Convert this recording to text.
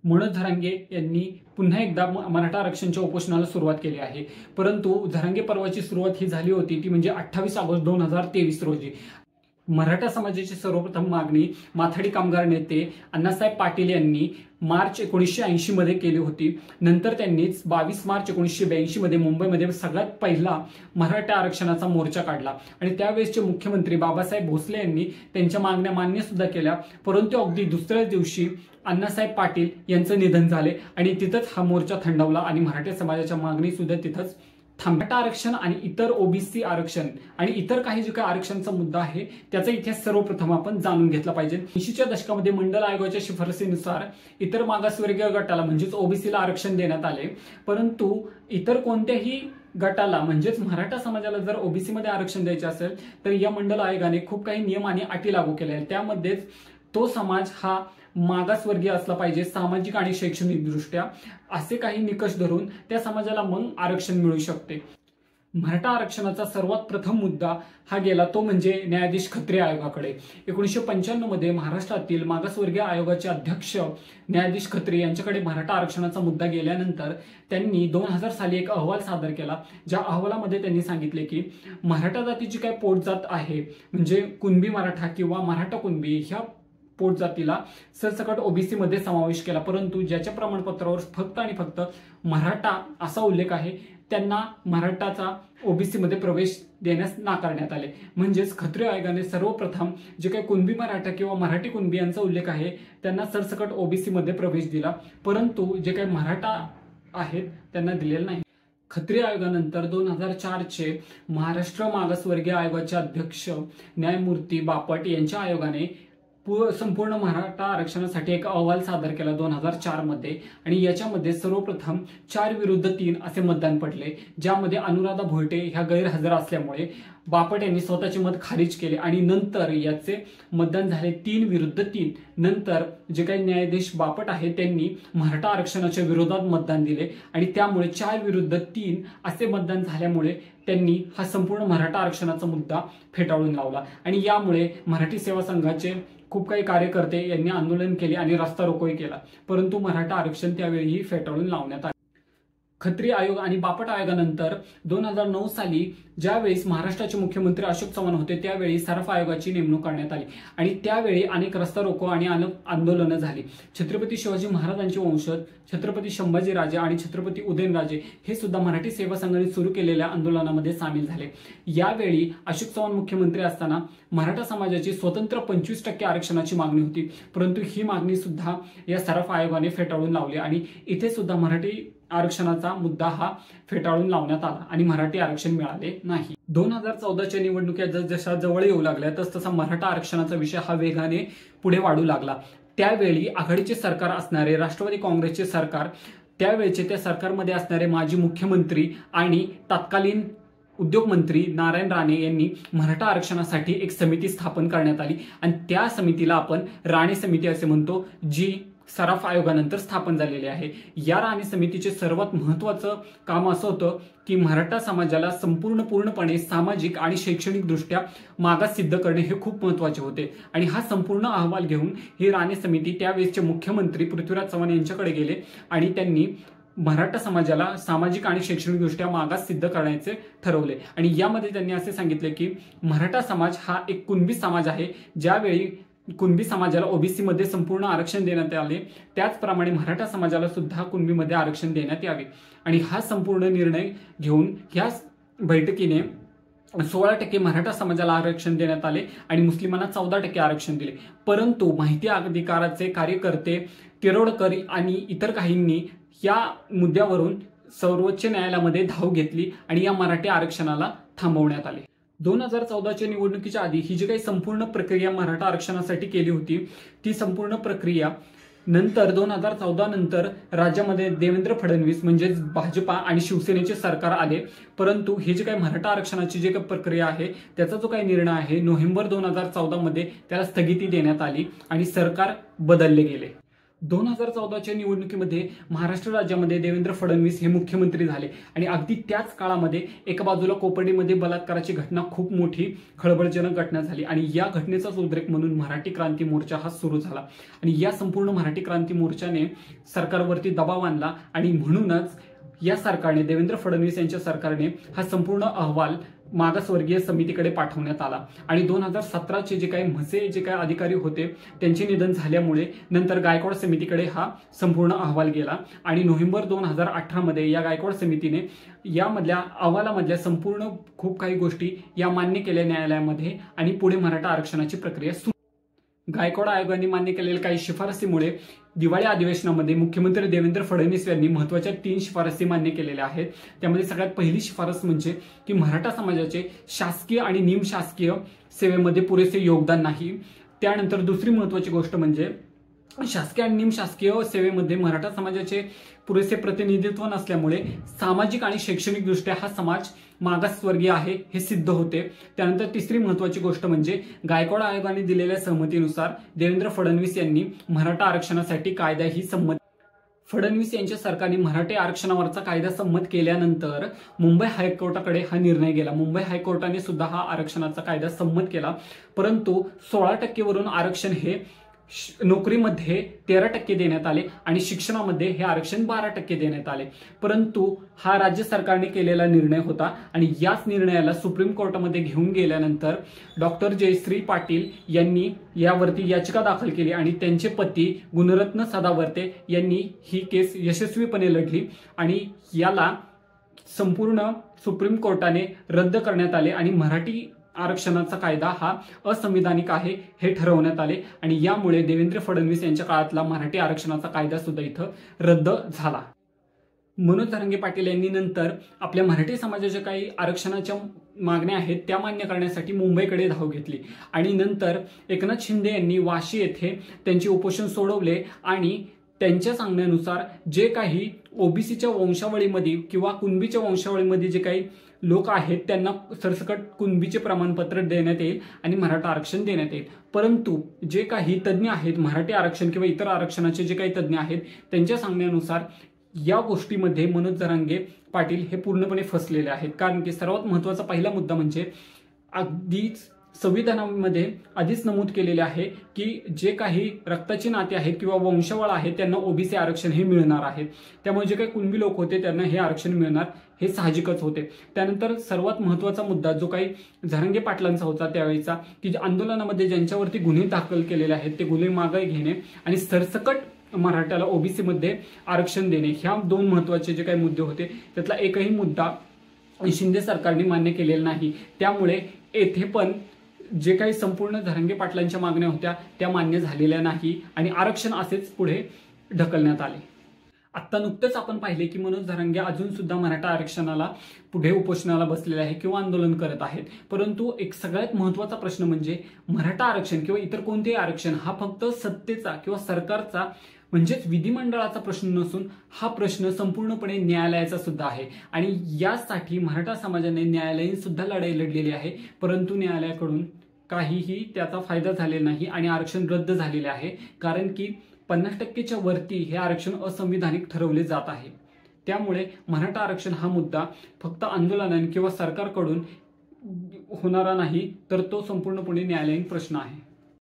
मनोज झरांगे यांनी पुन्हा एकदा मराठा आरक्षणाच्या उपोषणाला सुरुवात केली आहे। परंतु झरांगे पर्वाची सुरुवात ही झाली होती ती म्हणजे 28 ऑगस्ट 2023 रोजी। मराठा समाजाची सर्वप्रथम मागणी माथाडी कामगार नेते अण्णासाहेब पाटील यांनी मार्च 1980 मध्ये केली होती। नंतर त्यांनी 22 मार्च 1982 मध्ये मुंबईमध्ये सगळ्यात पहिला मराठा आरक्षणाचा मोर्चा काढला आणि त्यावेळेसचे मुख्यमंत्री बाबासाहेब भोसले यांनी त्यांच्या मागण्या मान्य सुद्धा केल्या। परंतु अगदी दुसऱ्याच दिवशी अण्णासाहेब पाटील यांचं निधन झाले आणि तिथंच हा मोर्चा थंडावला आणि मराठा समाजाच्या मागणी सुद्धा तिथंच मराठा आरक्षण आणि इतर ओबीसी आरक्षण आणि इतर काही जे काही आरक्षणाचा मुद्दा आहे त्याचा इतिहास सर्वप्रथम आपण जाणून घेतला पाहिजे। 80च्या दशकामध्ये मंडल आयोगाच्या शिफारसीनुसार इतर मागासवर्गीय गटाला म्हणजेच ओबीसीला आरक्षण देण्यात आले, परंतु इतर कोणत्याही गटाला म्हणजेच मराठा समाजाला जर ओबीसी मध्ये आरक्षण द्यायचे असेल तर या मंडल आयोगाने खूप काही नियम आणि अटी लागू केल्या आहेत। त्यामध्येच तो समाज हा मागासवर्गीय असला पाहिजे सामाजिक आणि शैक्षणिक दृष्ट्या, असे काही निकष धरून त्या समाजाला मग आरक्षण मिळू शकते। मराठा आरक्षणाचा सर्वात प्रथम मुद्दा हा गेला तो म्हणजे न्यायाधीश खत्रे आयोगाकडे। 1995 मध्ये महाराष्ट्रातील मागासवर्गीय आयोगाचे अध्यक्ष न्यायाधीश खत्रे यांच्याकडे मराठा आरक्षणाचा मुद्दा गेल्यानंतर त्यांनी 2000 साली एक अहवाल सादर केला, ज्या अहवालामध्ये त्यांनी सांगितले की मराठा जातीची काय पोटजात आहे म्हणजे कुणबी मराठा किंवा मराठा कुणबी ह्या पोट जातीला सरसकट ओबीसी मध्ये समावेश केला, परंतु ज्याच्या प्रमाणपत्रावर फक्त आणि फक्त मराठा असा उल्लेख आहे त्यांना मराठाचा ओबीसी मध्ये प्रवेश देण्यास नाकारण्यात आले। म्हणजेच खत्रे आयोगाने सर्वप्रथम जे काही कुणबी मराठा किंवा मराठी कुणबी यांचा उल्लेख आहे त्यांना सरसकट ओबीसी मध्ये प्रवेश दिला, परंतु जे काही मराठा आहेत त्यांना दिलेला नाही। खत्रे आयोगानंतर 2004 चे महाराष्ट्र मागासवर्गीय आयोगाचे अध्यक्ष न्यायमूर्ती बापट यांच्या आयोगाने संपूर्ण मराठा आरक्षणासाठी एक अहवाल सादर केला 2004 मध्ये आणि याच्यामध्ये सर्वप्रथम 4 विरुद्ध 3 असे मतदान पडले, ज्यामध्ये अनुराधा भोयटे ह्या गैरहजर असल्यामुळे बापट यांनी स्वतःचे मत खारिज केले आणि नंतर याचे मतदान झाले 3 विरुद्ध 3। नंतर जे काही न्यायाधीश बापट आहे त्यांनी मराठा आरक्षणाच्या विरोधात मतदान दिले आणि त्यामुळे 4 विरुद्ध 3 असे मतदान झाल्यामुळे त्यांनी हा संपूर्ण मराठा आरक्षणाचा मुद्दा फेटाळून लावला आणि यामुळे मराठी सेवा संघाचे खूप काही कार्यकर्ते यांनी आंदोलन केले आणि रस्ता रोकोही केला, परंतु मराठा आरक्षण त्यावेळीही फेटाळून लावण्यात आले। खत्री आयोग आणि बापट आयोगानंतर 2009 साली ज्यावेळी महाराष्ट्राचे मुख्यमंत्री अशोक चव्हाण होते त्यावेळी सराफ आयोगाची नेमणूक करण्यात आली आणि त्यावेळी अनेक रस्ता रोको आणि अनेक आंदोलनं झाली। छत्रपती शिवाजी महाराजांचे वंशज छत्रपती संभाजीराजे आणि छत्रपती उदयनराजे हे सुद्धा मराठी सेवा संघाने सुरू केलेल्या आंदोलनामध्ये सामील झाले। यावेळी अशोक चव्हाण मुख्यमंत्री असताना मराठा समाजाची स्वतंत्र 25% आरक्षणाची मागणी होती, परंतु ही मागणी सुद्धा या सराफ आयोगाने फेटाळून लावली आणि इथे सुद्धा मराठी आरक्षणाचा मुद्दा हा फेटाळून लावण्यात आला आणि मराठी आरक्षण मिळाले नाही। 2014च्या निवडणुका जशा जवळ येऊ लागल्या तसतसा मराठा आरक्षणाचा विषय हा वेगाने पुढे वाढू लागला। त्यावेळी आघाडीचे सरकार असणारे राष्ट्रवादी काँग्रेसचे सरकार, त्यावेळेचे त्या सरकारमध्ये असणारे माजी मुख्यमंत्री आणि तत्कालीन उद्योग मंत्री नारायण राणे यांनी मराठा आरक्षणासाठी एक समिती स्थापन करण्यात आली आणि त्या समितीला आपण राणे समिती असे म्हणतो, जी सराफ आयोगानंतर स्थापन झालेली आहे। या राणे समितीचे सर्वात महत्त्वाचं काम असं होतं की मराठा समाजाला पूर्णपणे सामाजिक आणि शैक्षणिक दृष्ट्या मागास सिद्ध करणे हे खूप महत्त्वाचे होते आणि हा संपूर्ण अहवाल घेऊन ही राणे समिती त्यावेळेसचे मुख्यमंत्री पृथ्वीराज चव्हाण यांच्याकडे गेले आणि त्यांनी मराठा समाजाला सामाजिक आणि शैक्षणिक दृष्ट्या मागास सिद्ध करण्याचे ठरवले आणि यामध्ये त्यांनी असे सांगितले की मराठा समाज हा एक कुणबी समाज आहे, ज्यावेळी कुणबी समाजाला ओबीसी मध्ये संपूर्ण आरक्षण देण्यात आले त्याचप्रमाणे मराठा समाजाला सुद्धा कुणबी मध्ये आरक्षण देण्यात यावे आणि हा संपूर्ण निर्णय घेऊन या बैठकीने 16% मराठा समाजाला आरक्षण देण्यात आले आणि मुस्लिमांना 14% आरक्षण दिले। परंतु माहिती अधिकाराचे कार्यकर्ते तिरोडकर आणि इतर काहींनी या मुद्द्यावरून सर्वोच्च न्यायालयामध्ये धाव घेतली आणि या मराठी आरक्षणाला थांबवण्यात आले। 2014च्या निवडणुकीच्या आधी ही जी काही संपूर्ण प्रक्रिया मराठा आरक्षणासाठी केली होती ती संपूर्ण प्रक्रिया नंतर 2014 नंतर राज्यामध्ये देवेंद्र फडणवीस म्हणजेच भाजपा आणि शिवसेनेचे सरकार आले, परंतु हे जे काही मराठा आरक्षणाची जी काही प्रक्रिया आहे त्याचा जो काही निर्णय आहे नोव्हेंबर 2014 मध्ये त्याला स्थगिती देण्यात आली आणि सरकार बदलले गेले। 2014च्या निवडणुकीमध्ये महाराष्ट्र राज्यामध्ये देवेंद्र फडणवीस हे मुख्यमंत्री झाले आणि अगदी त्याच काळामध्ये एका बाजूला कोपर्डीमध्ये बलात्काराची घटना खूप मोठी खळबळजनक घटना झाली आणि या घटनेचाच उद्रेक म्हणून मराठी क्रांती मोर्चा हा सुरू झाला आणि या संपूर्ण मराठी क्रांती मोर्चाने सरकारवरती दबाव आणला आणि म्हणूनच या सरकारने, देवेंद्र फडणवीस यांच्या सरकारने हा संपूर्ण अहवाल मागासवर्गीय समितीकडे पाठवण्यात आला आणि 2017चे जे काही म्हसे जे काही अधिकारी होते त्यांचे निधन झाल्यामुळे नंतर गायकवाड समितीकडे हा संपूर्ण अहवाल गेला आणि नोव्हेंबर 2018 मध्ये या गायकवाड समितीने यामधल्या अहवालामधल्या संपूर्ण खूप काही गोष्टी या मान्य केल्या न्यायालयामध्ये आणि पुढे मराठा आरक्षणाची प्रक्रिया सुरू. गायकवाड आयोगाने मान्य केलेल्या काही शिफारसीमुळे दिवाळी अधिवेशनामध्ये मुख्यमंत्री देवेंद्र फडणवीस यांनी महत्त्वाच्या 3 शिफारसी मान्य केलेल्या आहेत. त्यामध्ये सगळ्यात पहिली शिफारस म्हणजे की मराठा समाजाचे शासकीय आणि निमशासकीय सेवेमध्ये पुरेसे योगदान नाही. त्यानंतर दुसरी महत्त्वाची गोष्ट म्हणजे शासकीय आणि निमशासकीय सेवेमध्ये मराठा समाजाचे पुरेसे प्रतिनिधित्व नसल्यामुळे सामाजिक आणि शैक्षणिक दृष्ट्या हा समाज मागासवर्गीय आहे हे सिद्ध होते. त्यानंतर तिसरी महत्त्वाची गोष्ट म्हणजे गायकवाड आयोगाने दिलेल्या सहमतीनुसार देवेंद्र फडणवीस यांनी मराठा आरक्षणासाठी कायदा ही संमती. फडणवीस यांच्या सरकारने मराठी आरक्षणावरचा कायदा संमत केल्यानंतर मुंबई हायकोर्टाकडे हा निर्णय गेला. मुंबई हायकोर्टाने सुद्धा हा आरक्षणाचा कायदा संमत केला, परंतु 16% वरून आरक्षण हे नोकरीमध्ये 13% देण्यात आले आणि शिक्षणामध्ये हे आरक्षण 12% देण्यात आले. परंतु हा राज्य सरकारने केलेला निर्णय होता आणि याच निर्णयाला सुप्रीम कोर्टामध्ये घेऊन गेल्यानंतर डॉक्टर जयश्री पाटील यांनी यावरती याचिका दाखल केली आणि त्यांचे पती गुणरत्न सदावर्ते यांनी ही केस यशस्वीपणे लढली आणि याला संपूर्ण सुप्रीम कोर्टाने रद्द करण्यात आले आणि मराठी आरक्षणाचा कायदा हा असंविधानिक आहे हे ठरवण्यात आले आणि यामुळे देवेंद्र फडणवीस यांच्या काळातला मराठी आरक्षणाचा कायदा सुद्धा इथं रद्द झाला. मनोज जरांगे पाटील यांनी नंतर आपल्या मराठी समाजाच्या काही आरक्षणाच्या मागण्या आहेत त्या मान्य करण्यासाठी मुंबईकडे धाव घेतली आणि नंतर एकनाथ शिंदे यांनी वाशी येथे त्यांचे उपोषण सोडवले आणि त्यांच्या सांगण्यानुसार जे काही ओबीसीच्या वंशावळीमध्ये किंवा कुणबीच्या वंशावळीमध्ये जे काही लोक आहेत त्यांना सरसकट कुणबीचे प्रमाणपत्र देण्यात येईल आणि मराठा आरक्षण देण्यात येईल. परंतु जे काही तज्ज्ञ आहेत मराठी आरक्षण किंवा इतर आरक्षणाचे जे काही तज्ज्ञ आहेत त्यांच्या सांगण्यानुसार या गोष्टीमध्ये मनोज जरांगे पाटील हे पूर्णपणे फसलेले आहेत. कारण की सर्वात महत्त्वाचा पहिला मुद्दा म्हणजे अगदीच संविधानामध्ये आधीच नमूद केलेले आहे की जे काही रक्ताची नाते आहेत किंवा वंशावळ आहेत त्यांना ओबीसी आरक्षण हे मिळणार आहे. त्यामुळे जे काही कुणबी लोक होते त्यांना हे आरक्षण मिळणार हे साहजिकच होते. त्यानंतर सर्वात महत्त्वाचा मुद्दा जो काही जरांगे पाटलांचा होता त्यावेळीचा की आंदोलनामध्ये ज्यांच्यावरती गुन्हे दाखल केलेले आहेत ते गुन्हे मागे घेणे आणि सरसकट मराठ्याला ओबीसी मध्ये आरक्षण देणे ह्या 2 महत्त्वाचे जे काही मुद्दे होते त्यातला एकही मुद्दा शिंदे सरकारने मान्य केलेला नाही. त्यामुळे येथे पण जे काही संपूर्ण जरांगे पाटलांच्या मागण्या होत्या त्या मान्य झालेल्या नाही आणि आरक्षण असेच पुढे ढकलण्यात आले. आता नुकतेच आपण पाहिले की मनोज जरांगे अजून सुद्धा मराठा आरक्षणाला पुढे उपोषणाला बसलेले आहे किंवा आंदोलन करत आहेत. परंतु एक सगळ्यात महत्त्वाचा प्रश्न म्हणजे मराठा आरक्षण किंवा इतर कोणतेही आरक्षण हा फक्त सत्तेचा किंवा सरकारचा म्हणजेच विधिमंडळाचा प्रश्न नसून हा प्रश्न संपूर्णपणे न्यायालयाचा सुद्धा आहे आणि यासाठी मराठा समाजाने न्यायालयीन सुद्धा लढाई लढलेली आहे. परंतु न्यायालयाकडून काहीही त्याचा फायदा झालेला नाही आणि आरक्षण रद्द झालेले आहे कारण की 50%च्या वरती हे आरक्षण असंविधानिक ठरवले जात आहे. त्यामुळे मराठा आरक्षण हा मुद्दा फक्त आंदोलनाने किंवा सरकारकडून होणारा नाही तर तो संपूर्णपणे न्यायालयीन प्रश्न आहे.